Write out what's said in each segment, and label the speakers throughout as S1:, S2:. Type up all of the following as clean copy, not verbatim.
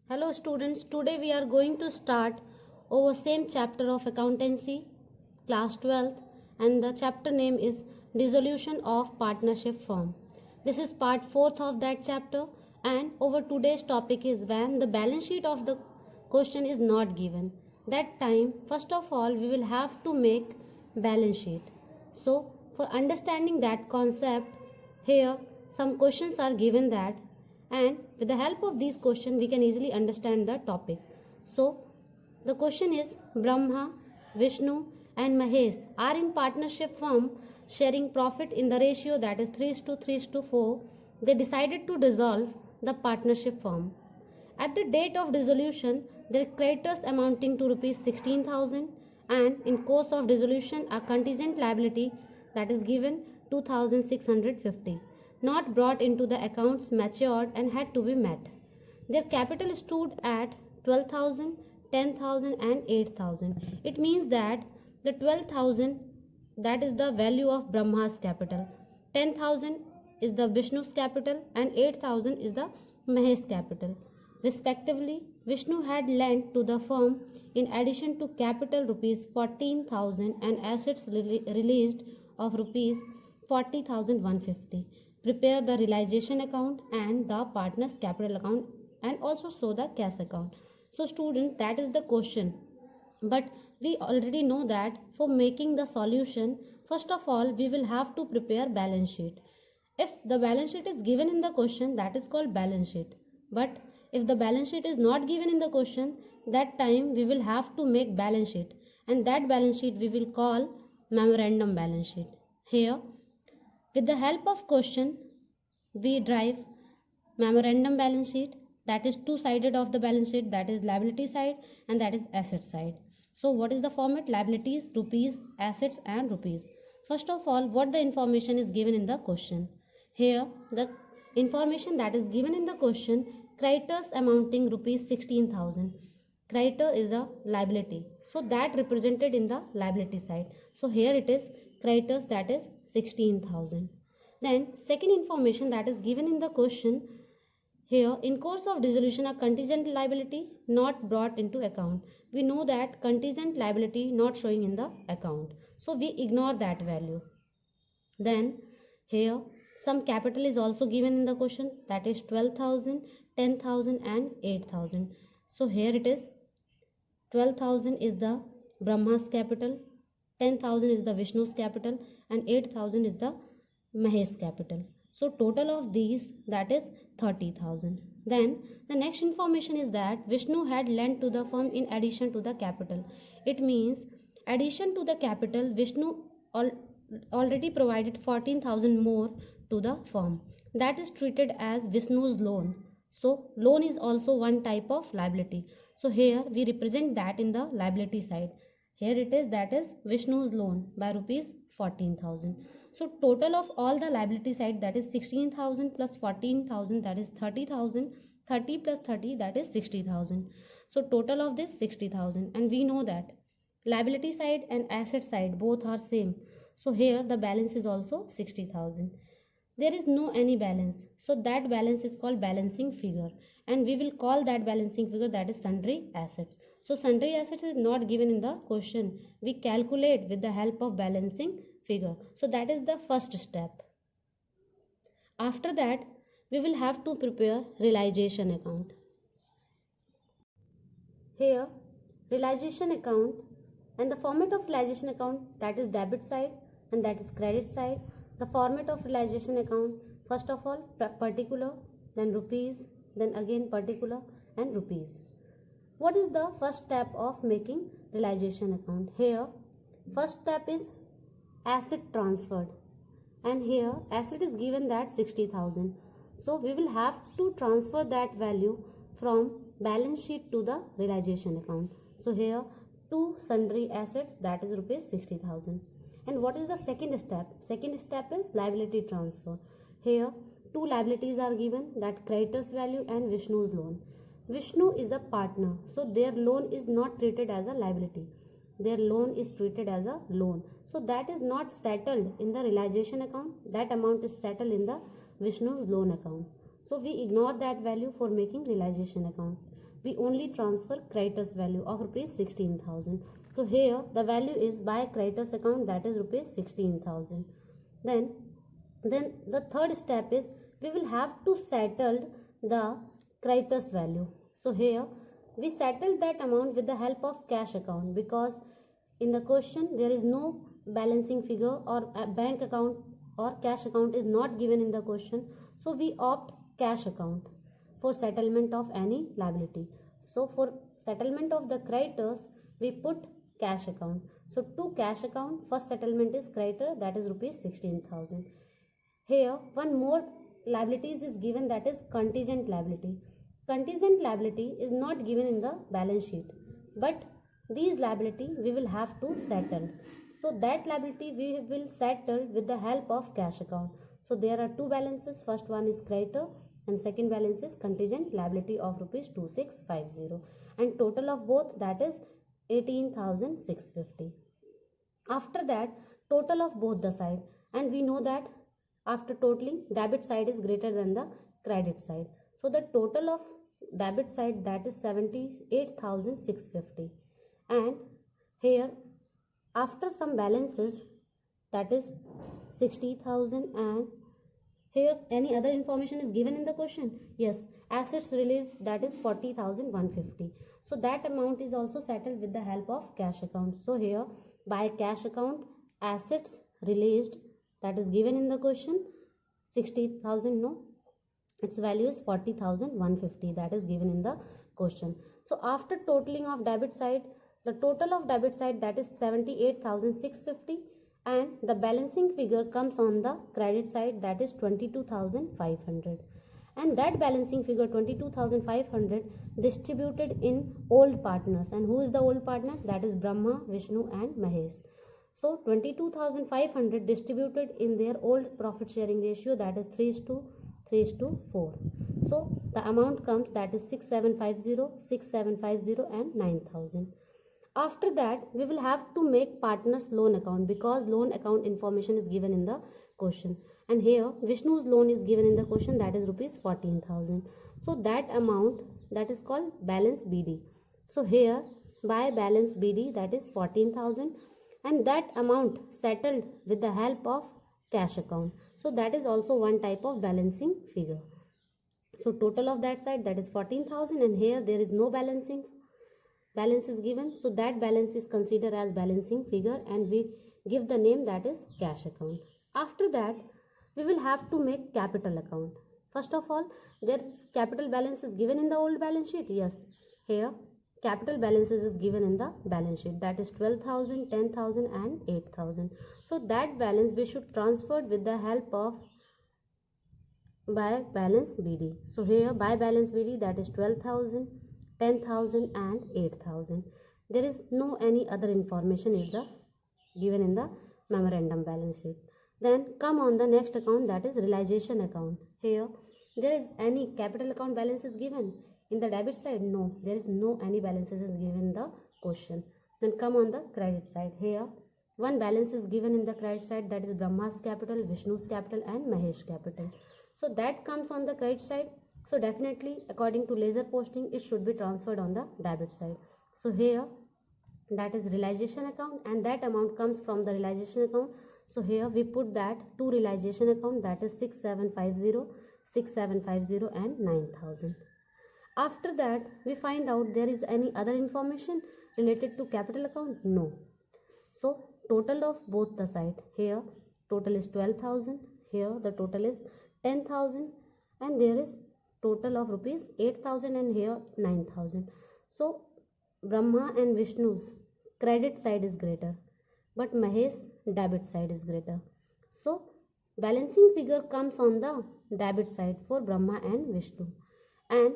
S1: Hello students, today we are going to start our same chapter of accountancy, class 12th, and the chapter name is Dissolution of Partnership Firm. This is part 4th of that chapter, and our today's topic is when the balance sheet of the question is not given. That time, first of all, we will have to make balance sheet. So, for understanding that concept, here some questions are given that, and with the help of these questions we can easily understand the topic. So the question is, Brahma, Vishnu and Mahesh are in partnership firm sharing profit in the ratio that is 3:3:4. They decided to dissolve the partnership firm. At the date of dissolution, their creditors amounting to rupees 16,000, and in course of dissolution a contingent liability that is given 2,650 not brought into the accounts matured and had to be met. Their capital stood at 12,000, 10,000 and 8,000. It means that the 12,000, that is the value of Brahma's capital, 10,000 is the Vishnu's capital and 8,000 is the Mahesh capital. Respectively, Vishnu had lent to the firm in addition to capital rupees 14,000 and assets released of rupees 40,150. Prepare the realization account and the partner's capital account and also show the cash account. So student, that is the question. But we already know that for making the solution, first of all we will have to prepare balance sheet. If the balance sheet is given in the question, that is called balance sheet. But if the balance sheet is not given in the question, that time we will have to make balance sheet, and that balance sheet we will call memorandum balance sheet. Here, with the help of question, we drive memorandum balance sheet, that is two-sided of the balance sheet, that is liability side and that is asset side. So what is the format? Liabilities, rupees, assets and rupees. First of all, what the information is given in the question. Here the information that is given in the question, creditors amounting rupees 16,000. Creditor is a liability, so that represented in the liability side. So here it is creditors, that is 16,000. Then second information that is given in the question, here in course of dissolution a contingent liability not brought into account. We know that contingent liability not showing in the account, so we ignore that value. Then here some capital is also given in the question, that is 12,000, 10,000 and 8,000. So here it is 12,000 is the Brahma's capital, 10,000 is the Vishnu's capital and 8,000 is the Mahesh capital. So total of these, that is 30,000. Then the next information is that Vishnu had lent to the firm in addition to the capital. It means addition to the capital, Vishnu already provided 14,000 more to the firm. That is treated as Vishnu's loan. So loan is also one type of liability. So here we represent that in the liability side. Here it is, that is Vishnu's loan by rupees 14,000. So total of all the liability side, that is 16,000 plus 14,000, that is 30,000. 30 plus 30, that is 60,000. So total of this 60,000, and we know that liability side and asset side both are same. So here the balance is also 60,000. There is no any balance, so that balance is called balancing figure, and we will call that balancing figure, that is sundry assets. So sundry assets is not given in the question. We calculate with the help of balancing figure. So that is the first step. After that, we will have to prepare realization account. Here realization account, and the format of realization account, that is debit side and that is credit side. The format of realization account, first of all particular, then rupees, then again particular and rupees. What is the first step of making realization account? Here first step is asset transferred, and here asset is given that 60,000. So we will have to transfer that value from balance sheet to the realization account. So here two sundry assets, that is rupees 60,000. And what is the second step? Second step is liability transfer. Here two liabilities are given, that creditors value and Vishnu's loan. Vishnu is a partner, so their loan is not treated as a liability. Their loan is treated as a loan. So that is not settled in the realization account. That amount is settled in the Vishnu's loan account. So we ignore that value for making realization account. we only transfer creditors value of rupees 16,000. So here the value is by creditors account, that is rupees 16,000. Then the third step is we will have to settle the creditors value. So here we settle that amount with the help of cash account, because in the question there is no balancing figure or a bank account or cash account is not given in the question. So we opt cash account for settlement of any liability. So for settlement of the creditors we put cash account. So to cash account, first settlement is creditor, that is rupees 16,000. Here one more liabilities is given, that is contingent liability. Contingent liability is not given in the balance sheet, but these liability we will have to settle. So that liability we will settle with the help of cash account. So there are two balances, first one is creditor and second balance is contingent liability of rupees 2650, and total of both, that is 18,650. After that, total of both the side, and we know that after totaling, debit side is greater than the credit side. So the total of debit side, that is 78,650, and here after some balances, that is 60,000, and here any other information is given in the question. Yes, assets released, that is 40,150. So that amount is also settled with the help of cash account. So here by cash account, assets released, that is given in the question, 60,000, no, its value is 40,150, that is given in the question. So after totaling of debit side, the total of debit side, that is 78,650, and the balancing figure comes on the credit side, that is 22,500, and that balancing figure 22,500 distributed in old partners. And who is the old partner? That is Brahma, Vishnu and Mahesh. So 22,500 distributed in their old profit sharing ratio, that is 3:4. So the amount comes, that is 6,750, 6,750 and 9,000. After that we will have to make partners loan account, because loan account information is given in the question, and here Vishnu's loan is given in the question, that is rupees 14,000. So that amount, that is called balance BD. So here by balance BD, that is 14,000, and that amount settled with the help of cash account. So that is also one type of balancing figure. So total of that side, that is 14,000, and here there is no balance is given, so that balance is considered as balancing figure, and we give the name, that is cash account. After that we will have to make capital account. First of all, there is capital balance is given in the old balance sheet. Yes, here capital balances is given in the balance sheet, that is 12,000, 10,000 and 8,000. So that balance we should transfer with the help of by balance BD. So here by balance BD, that is 12,000, 10,000 and 8,000. There is no any other information is the given in the memorandum balance sheet. Then come on the next account, that is realization account. Here there is any capital account balance is given in the debit side? No, there is no any balances is given in the question. Then come on the credit side. Here one balance is given in the credit side, that is Brahma's capital, Vishnu's capital and Mahesh capital. So that comes on the credit side. So definitely according to laser posting, it should be transferred on the debit side. So here that is realization account, and that amount comes from the realization account. So here we put that to realization account, that is 6,750, 6,750 and 9,000. After that we find out there is any other information related to capital account? No. So total of both the side, here total is 12,000, here the total is 10,000, and there is total of rupees 8,000, and here 9,000. So Brahma and Vishnu's credit side is greater, but Mahesh debit side is greater. So balancing figure comes on the debit side for Brahma and Vishnu, and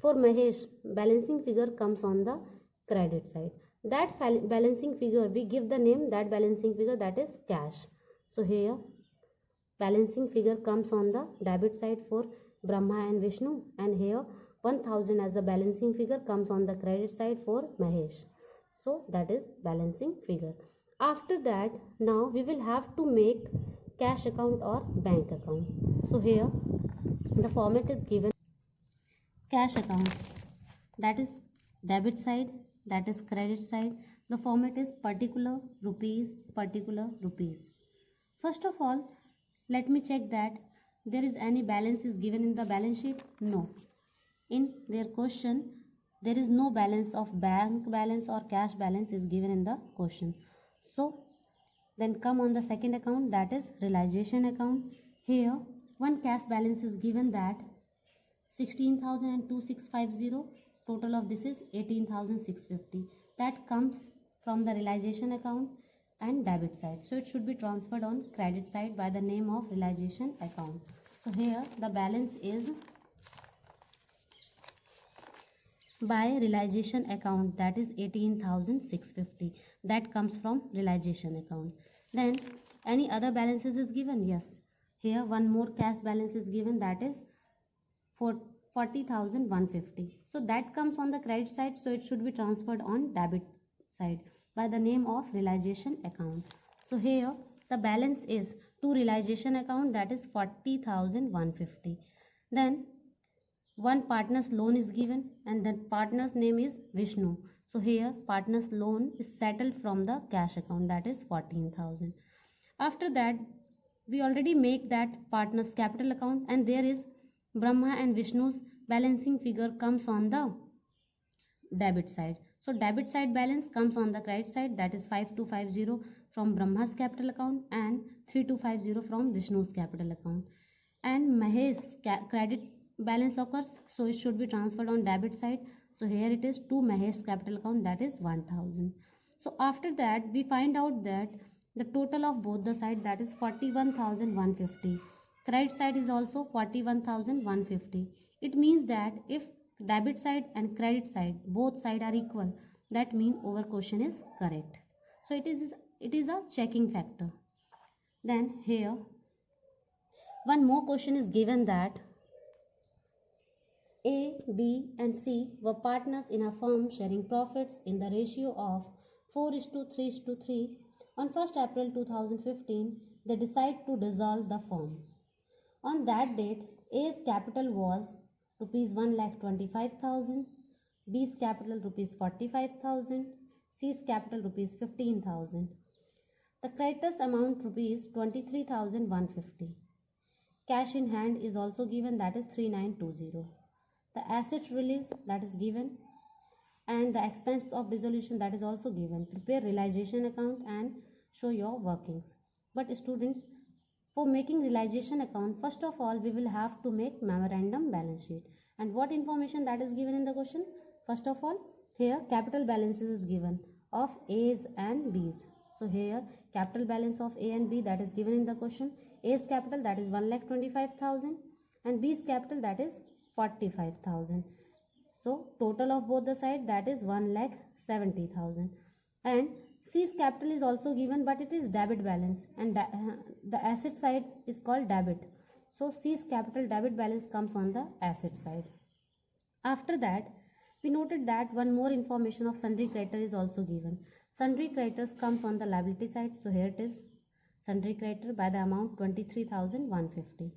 S1: for Mahesh balancing figure comes on the credit side. That balancing figure we give the name, that balancing figure, that is cash. So here balancing figure comes on the debit side for Brahma and Vishnu, and here 1,000 as a balancing figure comes on the credit side for Mahesh. So that is balancing figure. After that now we will have to make cash account or bank account. So here the format is given cash account. that is debit side, that is credit side. The format is particular rupees, particular rupees. First of all, let me check that there is any balance is given in the balance sheet. No. In their question, there is no balance of bank balance or cash balance is given in the question. So then come on the second account, that is realization account. Here one cash balance is given, that 16,02650. Total of this is 18,650. That comes from the realization account and debit side. So it should be transferred on credit side by the name of realization account. So here the balance is by realization account, that is 18,650. That comes from realization account. Then any other balances is given? Yes. Here one more cash balance is given, that is for 40,150. So that comes on the credit side, so it should be transferred on debit side by the name of realization account. So here the balance is to realization account, that is 40,150. Then one partner's loan is given and that partner's name is Vishnu. So here partner's loan is settled from the cash account, that is 14,000. After that we already make that partner's capital account, and there is Brahma and Vishnu's balancing figure comes on the debit side. So debit side balance comes on the credit side, that is 5250 from Brahma's capital account and 3250 from Vishnu's capital account. And Mahesh's credit balance occurs, so it should be transferred on debit side. So here it is to Mahesh's capital account, that is 1000. So after that we find out that the total of both the side, that is 41,150. Credit side is also 41,150. It means that if debit side and credit side both side are equal, that means our question is correct. So it is a checking factor. Then here one more question is given, that A, B and C were partners in a firm sharing profits in the ratio of 4:3:3. On 1st April 2015, they decide to dissolve the firm. On that date, A's capital was rupees 1,25,000, B's capital rupees 45,000, C's capital rupees 15,000. The creditors amount rupees 23,150. Cash in hand is also given, that is 3920. The assets release, that is given, and the expense of dissolution, that is also given. Prepare realization account and show your workings. But students, for making realization account, first of all we will have to make memorandum balance sheet. And what information that is given in the question? First of all, here capital balances is given of A's and B's. So here capital balance of A and B, that is given in the question. A's capital, that is 1,25,000 and B's capital, that is 45,000. So total of both the side, that is 1,70,000. And C's capital is also given, but it is debit balance, and the asset side is called debit. So C's capital debit balance comes on the asset side. After that we noted that one more information of sundry creditor is also given. Sundry creditors comes on the liability side. So here it is sundry creditor by the amount 23,150.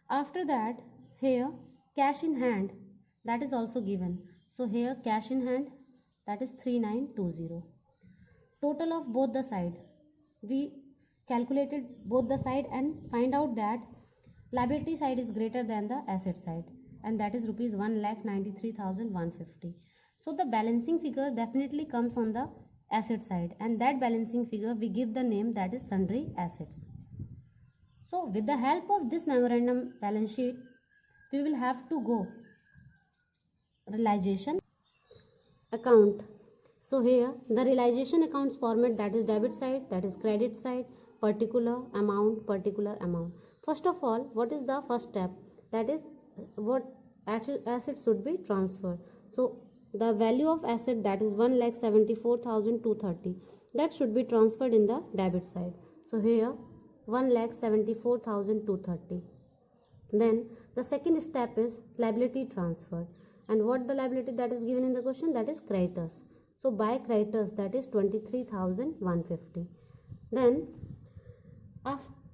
S1: After that here cash in hand, that is also given. So here cash in hand, that is 3920. Total of both the side, we calculated both the side and find out that liability side is greater than the asset side, and that is rupees 1,93,150. So the balancing figure definitely comes on the asset side, and that balancing figure we give the name, that is sundry assets. So with the help of this memorandum balance sheet, we will have to go realization account. So here the realization accounts format, that is debit side, that is credit side, particular amount, particular amount. First of all, what is the first step? That is what asset should be transferred. So the value of asset, that is 1,74,230, that should be transferred in the debit side. So here 1,74,230. Then the second step is liability transfer. And what the liability that is given in the question? That is creditors. So by creditors, that is 23,150. Then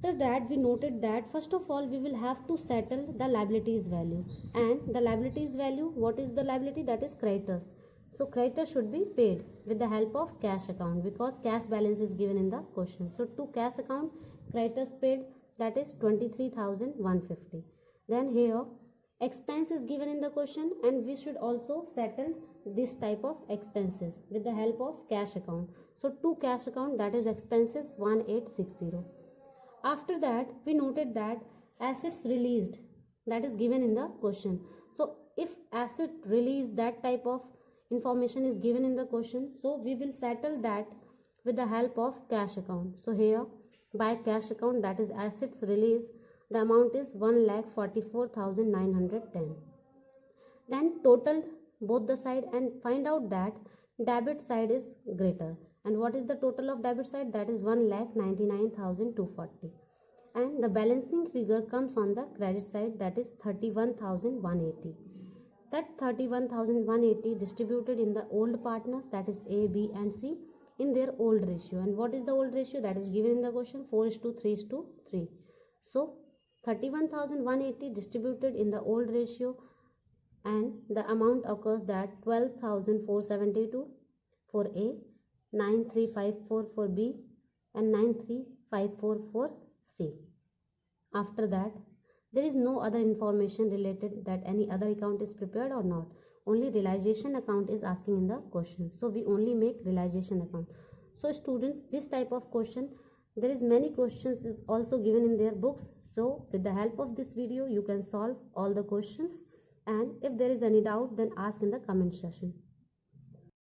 S1: After that, we noted that first of all we will have to settle the liabilities value, and the liabilities value, what is the liability? That is creditors. So creditors should be paid with the help of cash account because cash balance is given in the question. So to cash account, creditors paid, that is 23,150. Then here expense is given in the question, and we should also settle this type of expenses with the help of cash account. So to cash account, that is expenses 1860. After that, we noted that assets released, that is given in the question. So if asset release, that type of information is given in the question, so we will settle that with the help of cash account. So here by cash account, that is assets release, the amount is 1,44,910. Then total both the side and find out that debit side is greater. And what is the total of debit side? That is 1,99,240. And the balancing figure comes on the credit side, that is 31,180. That 31,180 distributed in the old partners, that is A, B and C, in their old ratio. And what is the old ratio? That is given in the question, 4:3:3. So 31,180 distributed in the old ratio, and the amount occurs that 12,472 for A, 9,354 for B and 9,354 for C. After that, there is no other information related that any other account is prepared or not. Only realization account is asking in the question. So we only make realization account. So students, this type of question, there is many questions is also given in their books. So with the help of this video, you can solve all the questions. And if there is any doubt, then ask in the comment section.